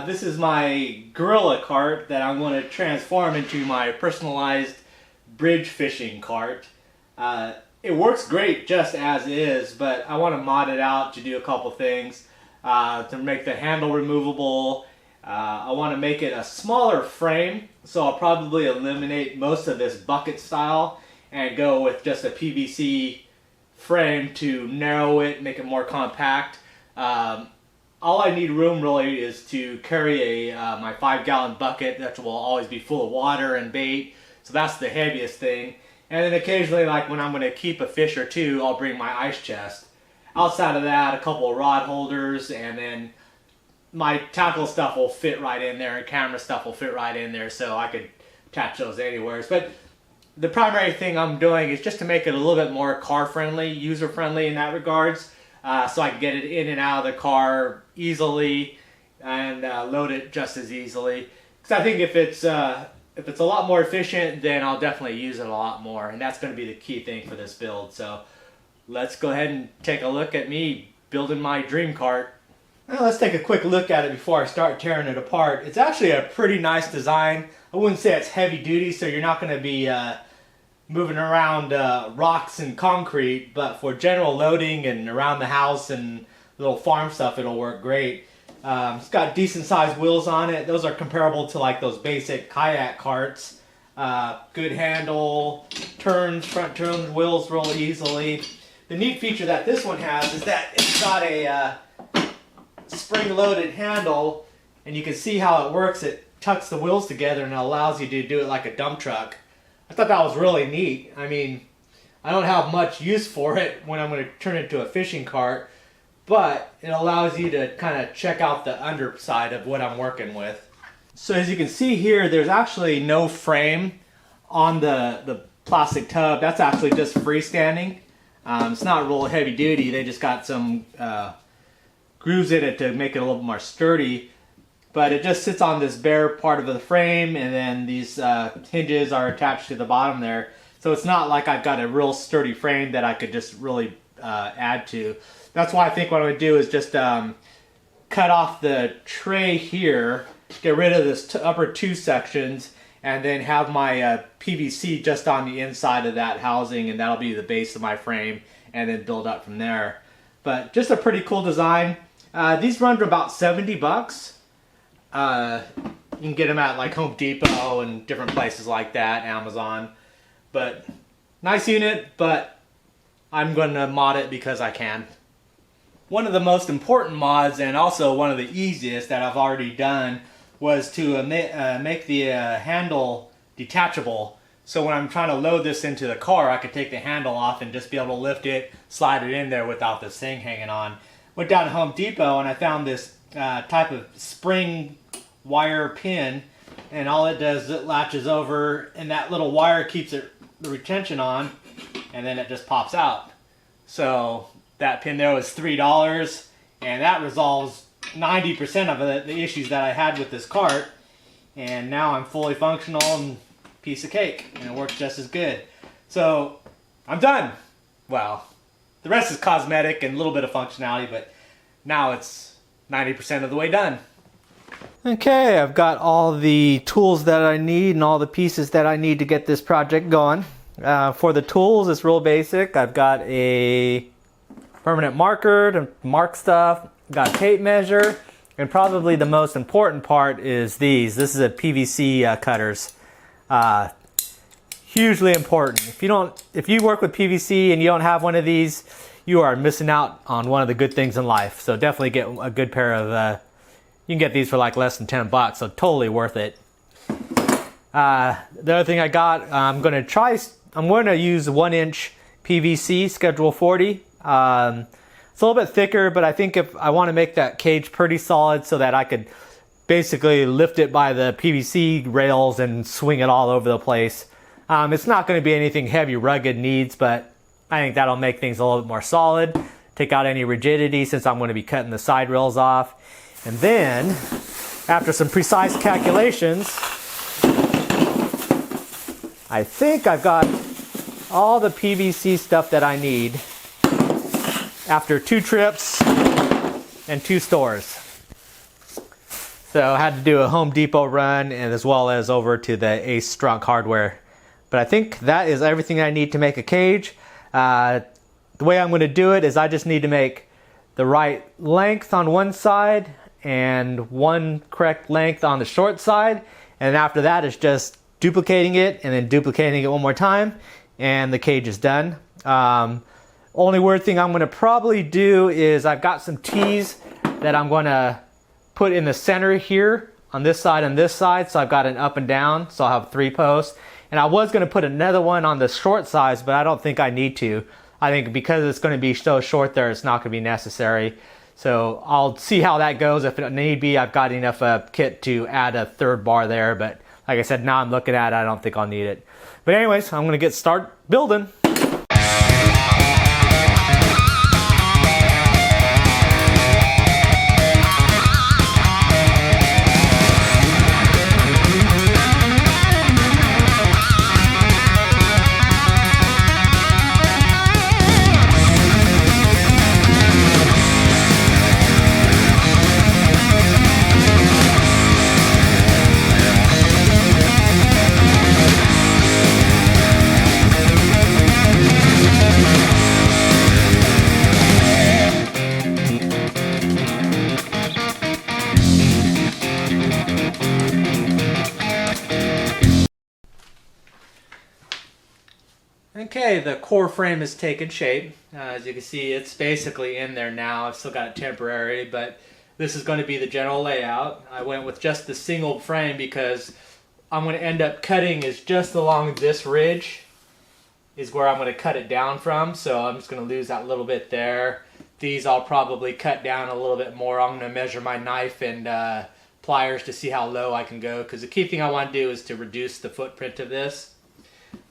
This is my gorilla cart that I'm going to transform into my personalized bridge fishing cart. It works great just as is, but I want to mod it out to do a couple things. To make the handle removable. I want to make it a smaller frame, so I'll probably eliminate most of this bucket style and go with just a PVC frame to narrow it, make it more compact. All I need room really is to carry my 5-gallon bucket that will always be full of water and bait, so that's the heaviest thing. And then occasionally, like when I'm going to keep a fish or two, I'll bring my ice chest. Outside of that, a couple of rod holders, and then my tackle stuff will fit right in there, and camera stuff will fit right in there, so I could attach those anywhere. But the primary thing I'm doing is just to make it a little bit more car-friendly, user-friendly in that regards, so I can get it in and out of the car easily and load it just as easily. Because I think if it's a lot more efficient, then I'll definitely use it a lot more, and that's going to be the key thing for this build. So let's go ahead and take a look at me building my dream cart. Now let's take a quick look at it before I start tearing it apart. It's actually a pretty nice design. I wouldn't say it's heavy duty, so you're not going to be moving around rocks and concrete, but for general loading and around the house and little farm stuff, it'll work great. It's got decent sized wheels on it. Those are comparable to like those basic kayak carts. Good handle, turns, front turns, wheels roll easily. The neat feature that this one has is that it's got a spring-loaded handle, and you can see how it works. It tucks the wheels together and it allows you to do it like a dump truck. I thought that was really neat. I mean, I don't have much use for it when I'm going to turn it into a fishing cart, but it allows you to kind of check out the underside of what I'm working with. So as you can see here, there's actually no frame on the plastic tub. That's actually just freestanding. It's not real heavy duty. They just got some grooves in it to make it a little more sturdy, but it just sits on this bare part of the frame, and then these hinges are attached to the bottom there. So it's not like I've got a real sturdy frame that I could just really add to. That's why I think what I'm going to do is just cut off the tray here, get rid of this upper two sections, and then have my PVC just on the inside of that housing, and that'll be the base of my frame, and then build up from there. But just a pretty cool design. These run for about 70 bucks. You can get them at like Home Depot and different places like that, Amazon. But nice unit, but I'm going to mod it because I can. One of the most important mods, and also one of the easiest that I've already done, was to make the handle detachable. So when I'm trying to load this into the car, I could take the handle off and just be able to lift it, slide it in there without this thing hanging on. Went down to Home Depot and I found this type of spring wire pin, and all it does is it latches over, and that little wire keeps the retention on, and then it just pops out. So that pin there was $3, and that resolves 90% of the issues that I had with this cart, and now I'm fully functional and piece of cake, and it works just as good. So I'm done. Well, the rest is cosmetic and a little bit of functionality, but now it's 90% of the way done. Okay, I've got all the tools that I need and all the pieces that I need to get this project going. For the tools, it's real basic. I've got a permanent marker to mark stuff, got a tape measure, and probably the most important part is these. This is a PVC cutters. Hugely important. If you work with PVC and you don't have one of these, you are missing out on one of the good things in life. So definitely get a good pair of, you can get these for like less than 10 bucks, so totally worth it. The other thing I got, I'm going to use 1-inch PVC, Schedule 40. It's a little bit thicker, but I think if I want to make that cage pretty solid so that I could basically lift it by the PVC rails and swing it all over the place. It's not going to be anything heavy, rugged needs, but I think that'll make things a little bit more solid. Take out any rigidity since I'm going to be cutting the side rails off. And then, after some precise calculations, I think I've got all the PVC stuff that I need after 2 trips and 2 stores. So I had to do a Home Depot run and as well as over to the Ace Strunk Hardware. But I think that is everything I need to make a cage. The way I'm going to do it is I just need to make the right length on one side and one correct length on the short side. And after that, it's just duplicating it and then duplicating it one more time. And the cage is done. Only weird thing I'm going to probably do is I've got some T's that I'm going to put in the center here on this side and this side. So I've got an up and down. So I'll have 3 posts. And I was going to put another one on the short size, but I don't think I need to. I think because it's going to be so short there, it's not going to be necessary. So I'll see how that goes. If it need be, I've got enough kit to add a 3rd bar there. But like I said, now I'm looking at it, I don't think I'll need it. But anyways, I'm going to start building. Okay, the core frame is taking shape. As you can see, it's basically in there now. I've still got it temporary, but this is going to be the general layout. I went with just the single frame because I'm going to end up cutting is just along this ridge is where I'm going to cut it down from. So I'm just going to lose that little bit there. These I'll probably cut down a little bit more. I'm going to measure my knife and pliers to see how low I can go, because the key thing I want to do is to reduce the footprint of this.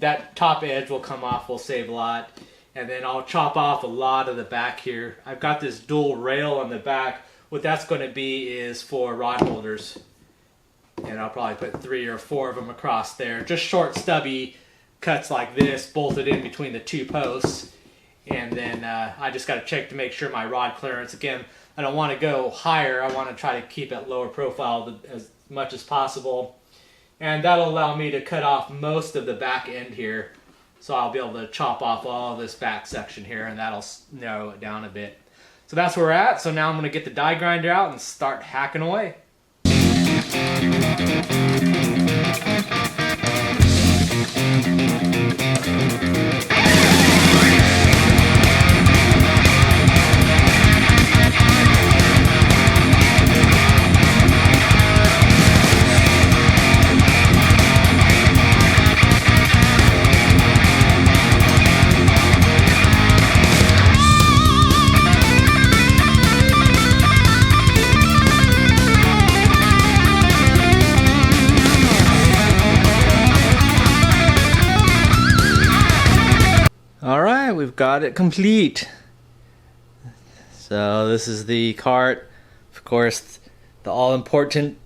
That top edge will come off, will save a lot. And then I'll chop off a lot of the back here. I've got this dual rail on the back. What that's going to be is for rod holders. And I'll probably put 3 or 4 of them across there. Just short stubby cuts like this, bolted in between the 2 posts. And then I just got to check to make sure my rod clearance, again, I don't want to go higher. I want to try to keep it lower profile as much as possible. And that'll allow me to cut off most of the back end here. So I'll be able to chop off all this back section here, and that'll narrow it down a bit. So that's where we're at. So now I'm going to get the die grinder out and start hacking away. Alright, we've got it complete. So this is the cart. Of course, the all-important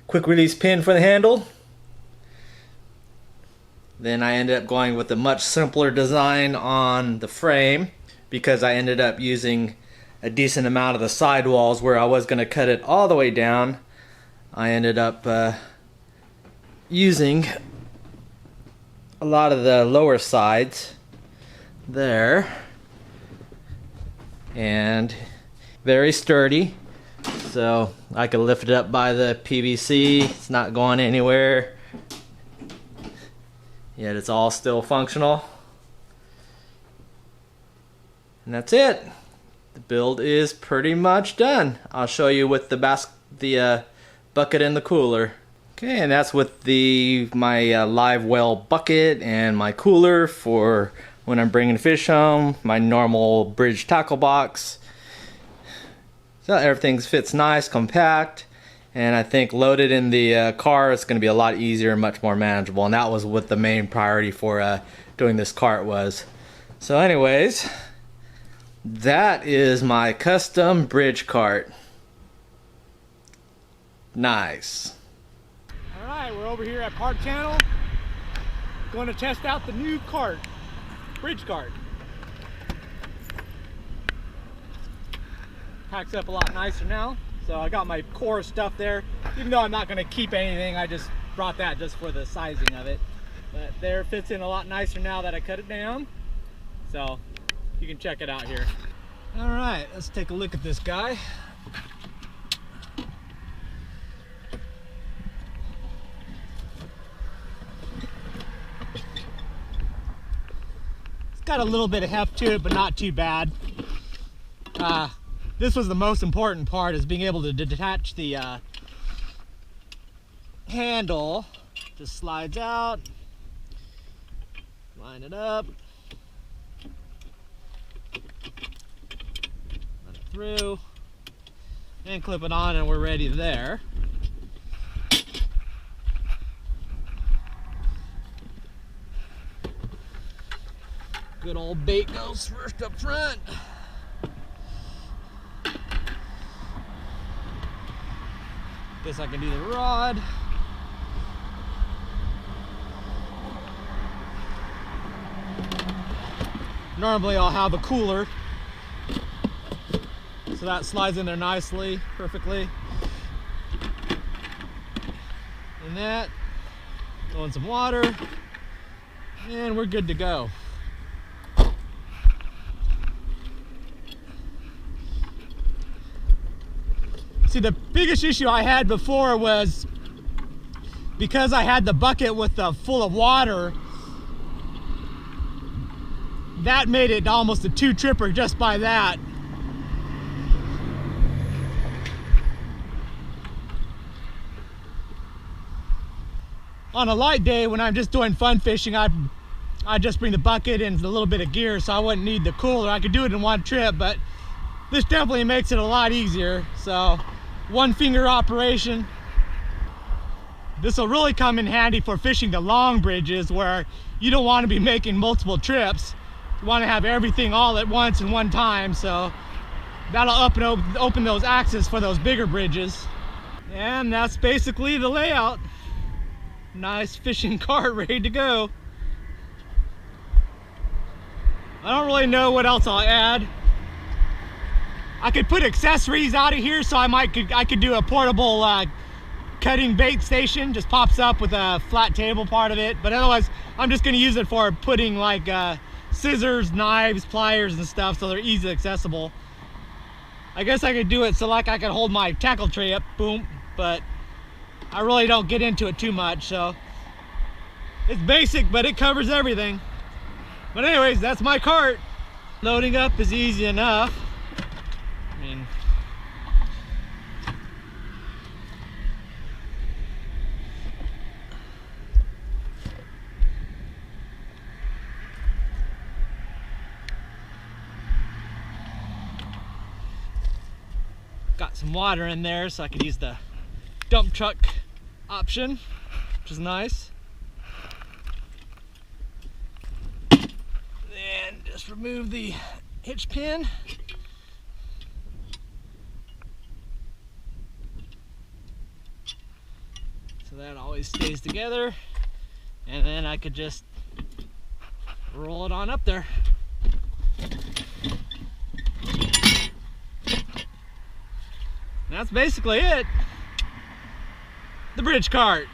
quick release pin for the handle. Then I ended up going with a much simpler design on the frame because I ended up using a decent amount of the sidewalls where I was going to cut it all the way down. I ended up using a lot of the lower sides there, and very sturdy, so I can lift it up by the PVC. It's not going anywhere, yet it's all still functional. And that's it. The build is pretty much done. I'll show you with the bucket and the cooler. Okay, and that's with my live well bucket and my cooler for when I'm bringing fish home, my normal bridge tackle box. So everything fits nice, compact, and I think loaded in the car it's going to be a lot easier and much more manageable, and that was what the main priority for doing this cart was. So anyways, that is my custom bridge cart. Nice. Alright, we're over here at Park Channel, going to test out the new cart. Bridge cart. Packs up a lot nicer now. So I got my core stuff there. Even though I'm not going to keep anything, I just brought that just for the sizing of it. But there, fits in a lot nicer now that I cut it down. So you can check it out here. All right, let's take a look at this guy. It's got a little bit of heft to it, but not too bad. This was the most important part, is being able to detach the handle. Just slides out, line it up, let it through, and clip it on, and we're ready there. Good old bait goes first up front. Guess I can do the rod. Normally I'll have a cooler, so that slides in there nicely, perfectly. And that, throw in some water, and we're good to go. See, the biggest issue I had before was because I had the bucket with full of water, that made it almost a 2-tripper just by that. On a light day when I'm just doing fun fishing, I just bring the bucket and a little bit of gear, so I wouldn't need the cooler. I could do it in one trip, but this definitely makes it a lot easier. So, one finger operation. This will really come in handy for fishing the long bridges where you don't want to be making multiple trips. You want to have everything all at once in one time, so that'll open those axes for those bigger bridges. And that's basically the layout. Nice fishing cart ready to go. I don't really know what else I'll add. I could put accessories out of here, so I could do a portable cutting bait station. Just pops up with a flat table part of it. But otherwise, I'm just going to use it for putting like scissors, knives, pliers, and stuff, so they're easily accessible. I guess I could do it so like I could hold my tackle tray up, boom. But I really don't get into it too much, so it's basic, but it covers everything. But anyways, that's my cart. Loading up is easy enough. I mean, got some water in there, so I could use the dump truck option, which is nice. And just remove the hitch pin. So that always stays together, and then I could just roll it on up there. And that's basically it. The bridge cart.